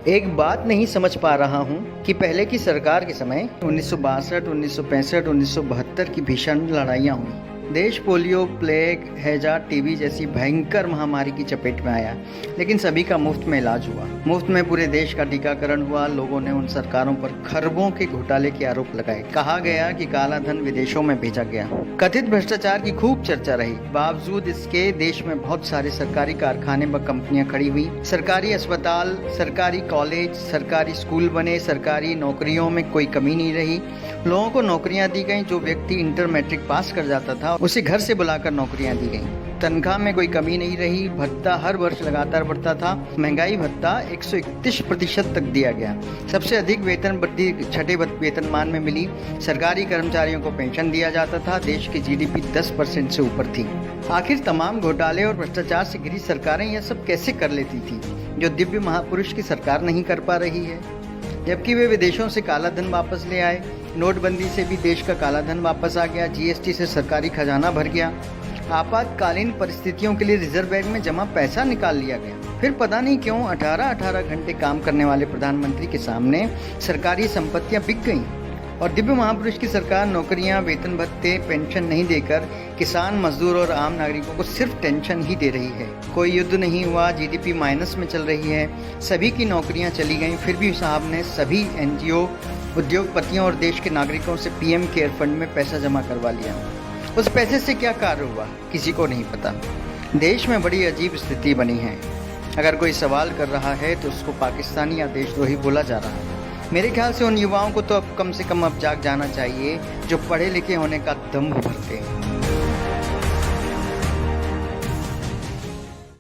एक बात नहीं समझ पा रहा हूँ कि पहले की सरकार के समय 1962, 1965, 1972 की भीषण लड़ाइयाँ हुई। देश पोलियो, प्लेग, हैजा, टीबी जैसी भयंकर महामारी की चपेट में आया, लेकिन सभी का मुफ्त में इलाज हुआ। मुफ्त में पूरे देश का टीकाकरण हुआ। लोगों ने उन सरकारों पर खरबों के घोटाले के आरोप लगाए। कहा गया कि काला धन विदेशों में भेजा गया। कथित भ्रष्टाचार की खूब चर्चा रही। बावजूद इसके देश में बहुत सारे सरकारी कारखाने व कंपनियां खड़ी हुई। सरकारी अस्पताल, सरकारी कॉलेज, सरकारी स्कूल बने। सरकारी नौकरियों में कोई कमी नहीं रही। लोगों को नौकरियां दी गई। जो व्यक्ति इंटर मैट्रिक पास कर जाता था उसे घर से बुलाकर नौकरियां दी गई। तनख्वाह में कोई कमी नहीं रही। भत्ता हर वर्ष लगातार बढ़ता था। महंगाई भत्ता 131% तक दिया गया। सबसे अधिक वेतन वृद्धि छठे वेतनमान में मिली। सरकारी कर्मचारियों को पेंशन दिया जाता था। देश की जीडीपी 10% से ऊपर थी। आखिर तमाम घोटाले और भ्रष्टाचार से घिरी सरकारें यह सब कैसे कर लेती थी, जो दिव्य महापुरुष की सरकार नहीं कर पा रही है? जबकि वे विदेशों से काला धन वापस ले आए। नोटबंदी से भी देश का काला धन वापस आ गया। जीएसटी से सरकारी खजाना भर गया। आपातकालीन परिस्थितियों के लिए रिजर्व बैंक में जमा पैसा निकाल लिया गया। फिर पता नहीं क्यों 18-18 घंटे काम करने वाले प्रधानमंत्री के सामने सरकारी संपत्तियां बिक गईं और दिव्य महापुरुष की सरकार नौकरियां, वेतन भत्ते, पेंशन नहीं देकर किसान, मजदूर और आम नागरिकों को सिर्फ टेंशन ही दे रही है। कोई युद्ध नहीं हुआ, जीडीपी माइनस में चल रही है, सभी की नौकरियां चली गईं, फिर भी साहब ने सभी एनजीओ, उद्योगपतियों और देश के नागरिकों से पीएम केयर फंड में पैसा जमा करवा लिया। उस पैसे से क्या कार्य हुआ, किसी को नहीं पता। देश में बड़ी अजीब स्थिति बनी है। अगर कोई सवाल कर रहा है तो उसको पाकिस्तानी या देशद्रोही बोला जा रहा है। मेरे ख्याल से उन युवाओं को तो अब कम से कम अब जाग जाना चाहिए जो पढ़े लिखे होने का दम्भ भरते हैं।